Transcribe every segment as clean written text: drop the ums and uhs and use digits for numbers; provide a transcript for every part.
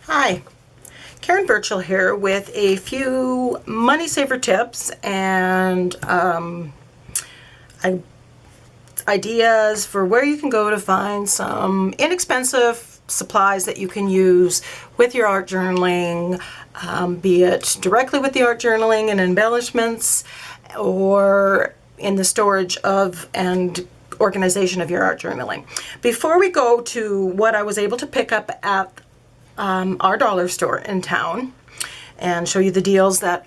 Hi, Karen Birchall here with a few money saver tips and ideas for where you can go to find some inexpensive supplies that you can use with your art journaling, be it directly with the art journaling and embellishments or in the storage of and organization of your art journaling. Before we go to what I was able to pick up at our dollar store in town and show you the deals that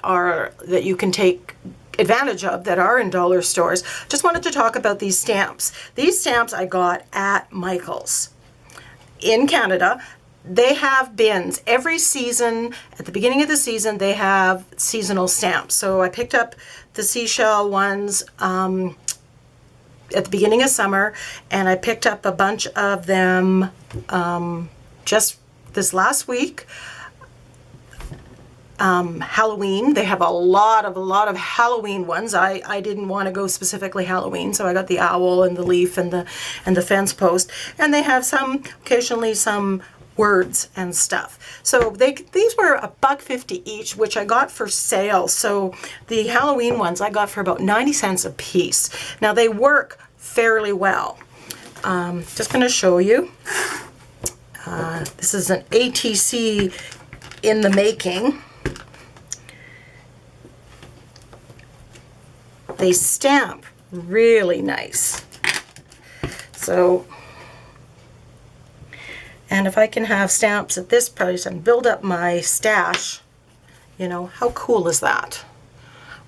you can take advantage of that are in dollar stores, just wanted to talk about these stamps. These stamps I got at Michael's in Canada. They have bins every season. At the beginning of the season they have seasonal stamps. So I picked up the seashell ones at the beginning of summer, and I picked up a bunch of them just this last week. Halloween, they have a lot of Halloween ones. I didn't want to go specifically Halloween, so I got the owl and the leaf and the fence post, and they have occasionally some words and stuff. So these were $1.50 each, which I got for sale. So the Halloween ones I got for about 90 cents a piece. Now they work fairly well. Just going to show you. This is an ATC in the making. They stamp really nice. So, and if I can have stamps at this price and build up my stash, you know, how cool is that?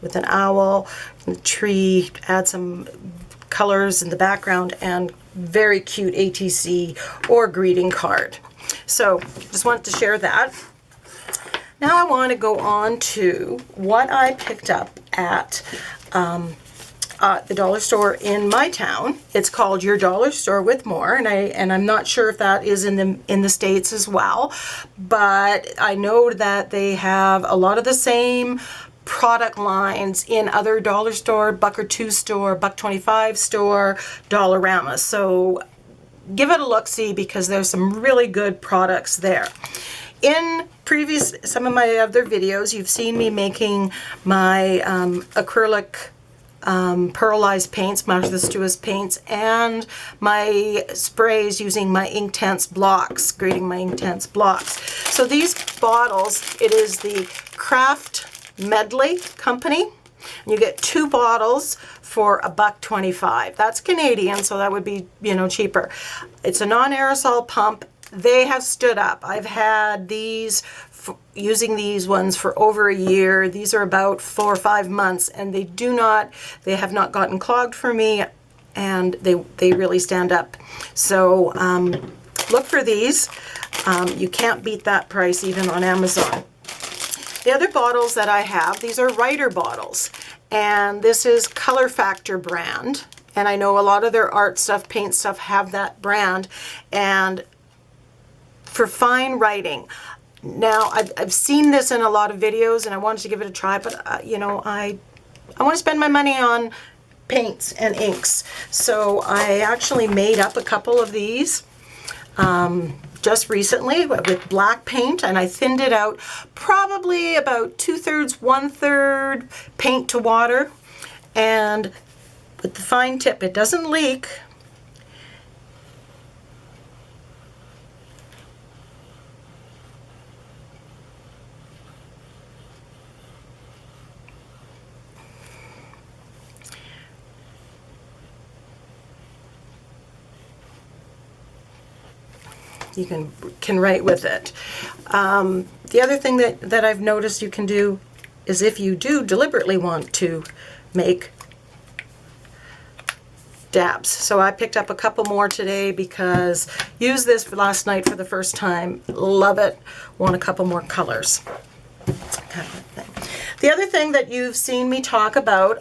With an owl and a tree, add some colors in the background, and very cute ATC or greeting card. So just wanted to share that. Now I want to go on to what I picked up at the dollar store in my town. It's called Your Dollar Store with More, and I'm not sure if that is in the States as well, but I know that they have a lot of the same product lines in other dollar store, $1 or $2 store, $1.25 store, Dollarama. So give it a look-see because there's some really good products there. In some of my other videos, you've seen me making my acrylic pearlized paints, Martha Stewart's paints, and my sprays using my Inktense blocks, grading my Inktense blocks. So these bottles, it is the Craft Medley company. You get 2 bottles for $1.25. That's Canadian, so that would be, you know, cheaper. It's a non-aerosol pump. They have stood up. I've had these, using these ones for over a year. These are about 4 or 5 months, and they have not gotten clogged for me, and they really stand up. So look for these. You can't beat that price even on Amazon. The other bottles that I have, these are writer bottles, and this is Color Factor brand, and I know a lot of their art stuff, paint stuff have that brand, and for fine writing. Now I've seen this in a lot of videos and I wanted to give it a try, but you know, I want to spend my money on paints and inks, so I actually made up a couple of these just recently with black paint, and I thinned it out probably about 2/3, 1/3 paint to water, and with the fine tip, it doesn't leak. You can write with it. The other thing that I've noticed you can do is, if you do deliberately want to make dabs. So I picked up a couple more today because used this last night for the first time. Love it. Want a couple more colors. Kind of thing. The other thing that you've seen me talk about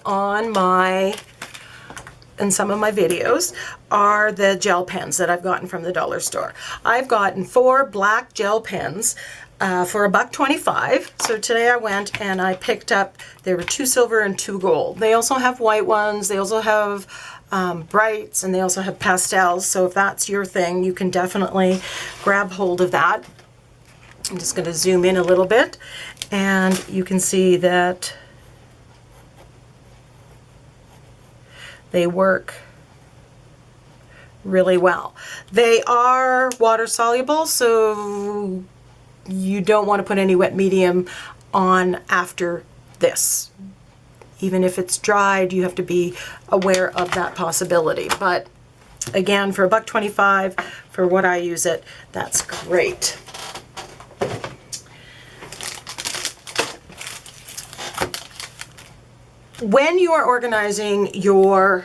in some of my videos are the gel pens that I've gotten from the dollar store. I've gotten 4 black gel pens for $1.25. So today I went and I picked up, there were 2 silver and 2 gold. They also have white ones. They also have brights, and they also have pastels. So if that's your thing, you can definitely grab hold of that. I'm just going to zoom in a little bit, and you can see that they work really well. They are water soluble, so you don't want to put any wet medium on after this. Even if it's dried, you have to be aware of that possibility. But again, for $1.25, for what I use it, that's great. When you are organizing your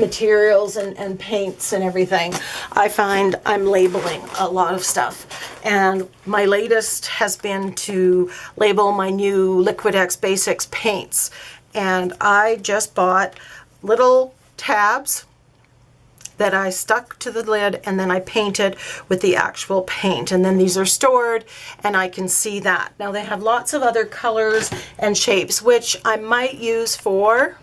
materials and paints and everything, I find I'm labeling a lot of stuff. And my latest has been to label my new Liquid X Basics paints. And I just bought little tabs that I stuck to the lid, and then I painted with the actual paint. And then these are stored, and I can see that. Now they have lots of other colors and shapes, which I might use for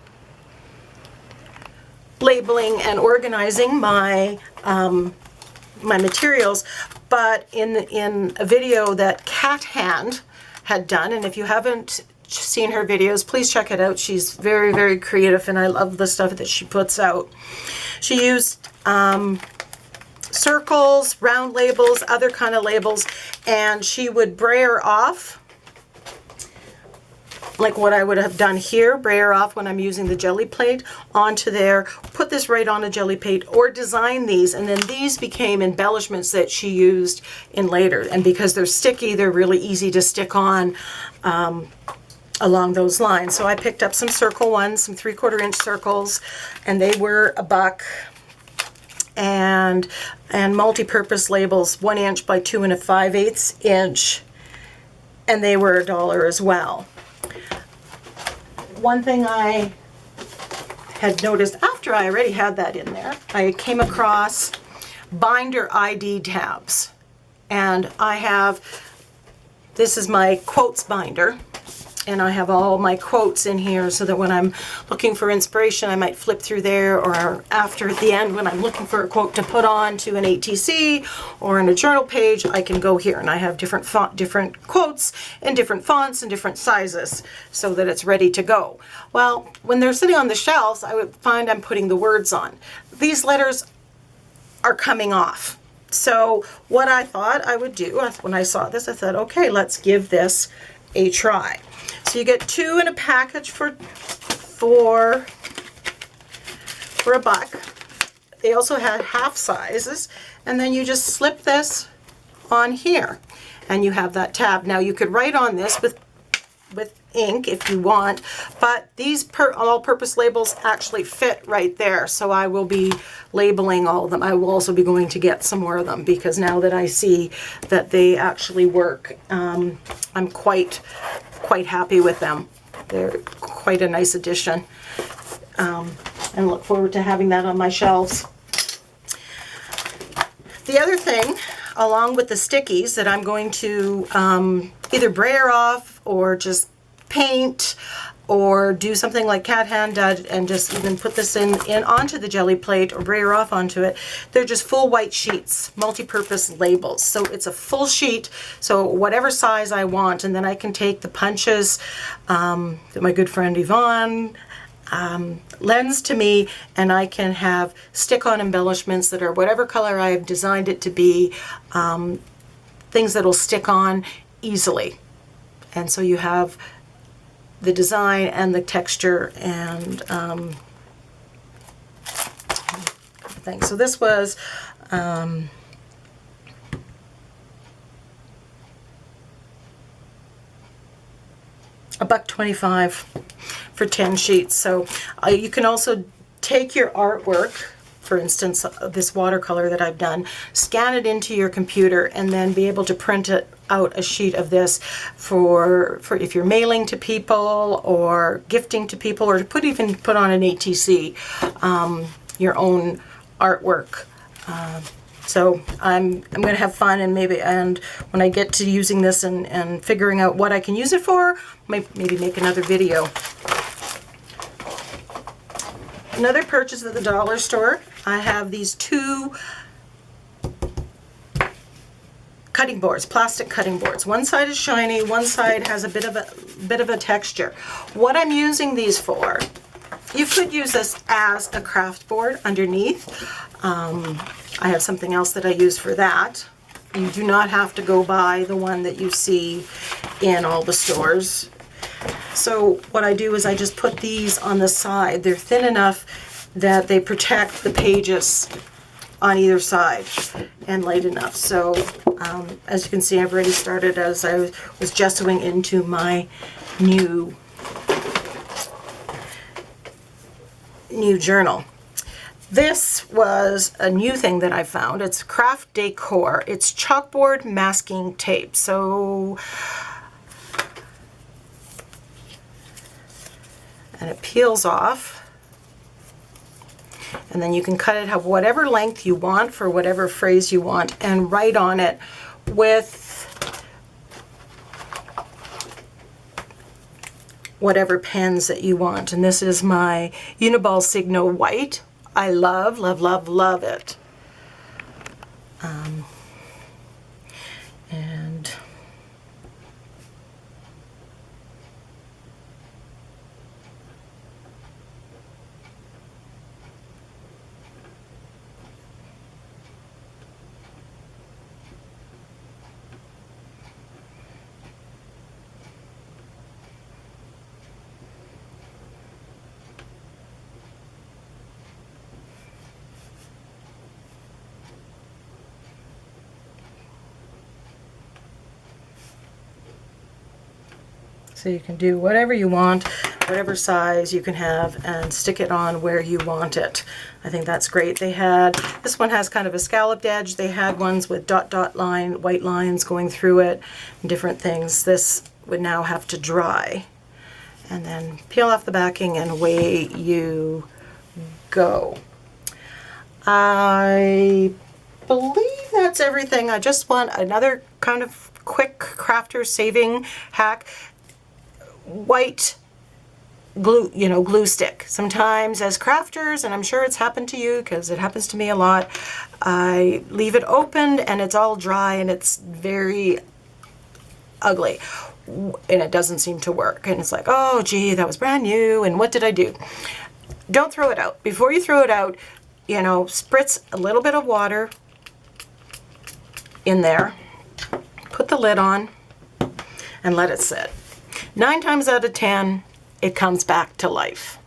labeling and organizing my my materials. But in a video that Cat Hand had done, and if you haven't seen her videos, please check it out. She's very, very creative, and I love the stuff that she puts out. She used circles, round labels, other kind of labels, and she would brayer off, like what I would have done here, brayer off when I'm using the jelly plate onto there, put this right on a jelly plate, or design these, and then these became embellishments that she used in later. And because they're sticky, they're really easy to stick on along those lines. So I picked up some circle ones, some 3/4 inch circles, and they were $1. And multi-purpose labels, 1 inch by 2 5/8 inch, and they were $1 as well. One thing I had noticed after I already had that in there, I came across binder ID tabs, and I have, this is my quotes binder, and I have all my quotes in here so that when I'm looking for inspiration, I might flip through there, or after at the end when I'm looking for a quote to put on to an ATC or in a journal page, I can go here, and I have different quotes and different fonts and different sizes so that it's ready to go. Well, when they're sitting on the shelves, I would find I'm putting the words on. These letters are coming off. So what I thought I would do, when I saw this, I thought, okay, let's give this a try. So you get 2 in a package for $1. They also had half sizes, and then you just slip this on here, and you have that tab. Now you could write on this with ink if you want, but these all-purpose labels actually fit right there. So I will be labeling all of them. I will also be going to get some more of them, because now that I see that they actually work, I'm quite happy with them. They're quite a nice addition, and look forward to having that on my shelves. The other thing, along with the stickies that I'm going to either brayer off or just paint, or do something like Cat Hand did and just even put this in onto the jelly plate or brayer off onto it. They're just full white sheets, multi-purpose labels. So it's a full sheet, so whatever size I want, and then I can take the punches that my good friend Yvonne lends to me, and I can have stick-on embellishments that are whatever color I've designed it to be, things that'll stick on easily. And so you have the design and the texture and things. So this was $1.25 for 10 sheets. So you can also take your artwork, for instance, this watercolor that I've done, scan it into your computer, and then be able to print it out a sheet of this for if you're mailing to people or gifting to people, or to even put on an ATC your own artwork. So I'm going to have fun, and when I get to using this and figuring out what I can use it for, maybe make another video. Another purchase at the dollar store, I have these 2 cutting boards, plastic cutting boards. One side is shiny, one side has a bit of a texture. What I'm using these for, you could use this as a craft board underneath. I have something else that I use for that. You do not have to go buy the one that you see in all the stores. So what I do is I just put these on the side. They're thin enough that they protect the pages on either side and light enough. So as you can see, I've already started as I was gessoing into my new journal. This was a new thing that I found. It's Craft Decor. It's chalkboard masking tape. So, and it peels off. And then you can cut it of whatever length you want for whatever phrase you want and write on it with whatever pens that you want. And this is my Uniball Signo White. I love, love, love, love it. And so you can do whatever you want, whatever size you can have, and stick it on where you want it. I think that's great. They had, this one has kind of a scalloped edge. They had ones with dot line, white lines going through it, and different things. This would now have to dry. And then peel off the backing and away you go. I believe that's everything. I just want another kind of quick crafter saving hack. White glue, glue stick. Sometimes as crafters, and I'm sure it's happened to you because it happens to me a lot, I leave it opened and it's all dry and it's very ugly and it doesn't seem to work. And it's like, oh gee, that was brand new and what did I do? Don't throw it out. Before you throw it out, spritz a little bit of water in there, put the lid on and let it sit. 9 times out of 10, it comes back to life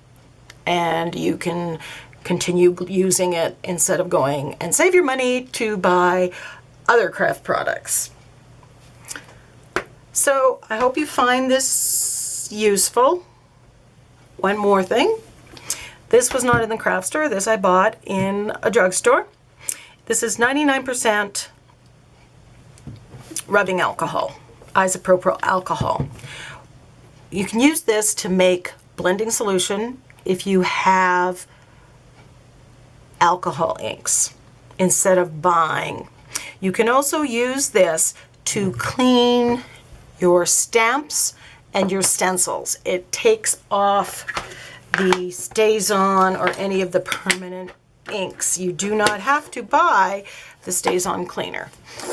and you can continue using it instead of going and save your money to buy other craft products. So I hope you find this useful. One more thing. This was not in the craft store. This I bought in a drugstore. This is 99% rubbing alcohol, isopropyl alcohol. You can use this to make blending solution if you have alcohol inks instead of buying. You can also use this to clean your stamps and your stencils. It takes off the StazOn or any of the permanent inks. You do not have to buy the StazOn cleaner.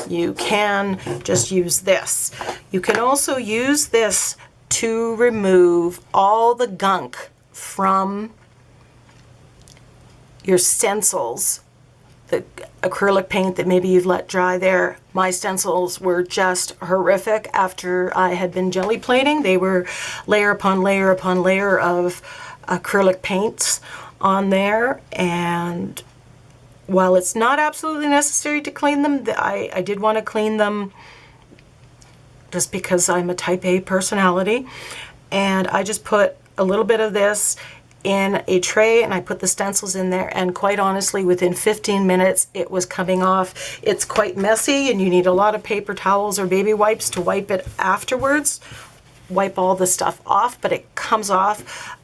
You can just use this. You can also use this to remove all the gunk from your stencils, the acrylic paint that maybe you've let dry there. My stencils were just horrific after I had been jelly plating. They were layer upon layer upon layer of acrylic paints on there, and while it's not absolutely necessary to clean them, I did want to clean them just because I'm a type A personality. And I just put a little bit of this in a tray and I put the stencils in there, and quite honestly within 15 minutes it was coming off. It's quite messy and you need a lot of paper towels or baby wipes to wipe it afterwards, wipe all the stuff off, but it comes off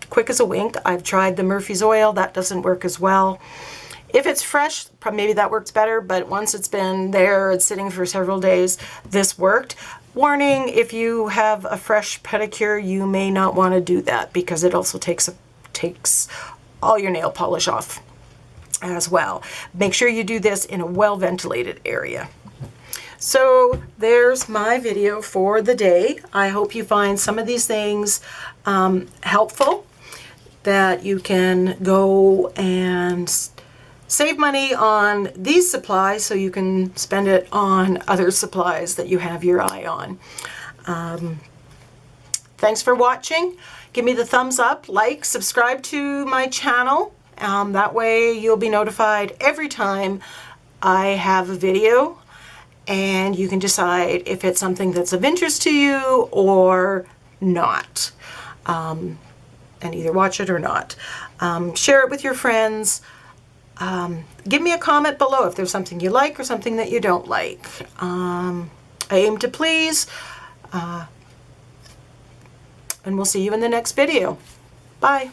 quick as a wink. I've tried the Murphy's oil, that doesn't work as well. If it's fresh, maybe that works better, but once it's been there, it's sitting for several days, this worked. Warning, if you have a fresh pedicure, you may not want to do that because it also takes all your nail polish off as well. Make sure you do this in a well-ventilated area. So there's my video for the day. I hope you find some of these things helpful, that you can go and save money on these supplies so you can spend it on other supplies that you have your eye on. Thanks for watching. Give me the thumbs up, like, subscribe to my channel. That way you'll be notified every time I have a video, and you can decide if it's something that's of interest to you or not, and either watch it or not. Share it with your friends. Give me a comment below if there's something you like or something that you don't like. I aim to please, and we'll see you in the next video. Bye.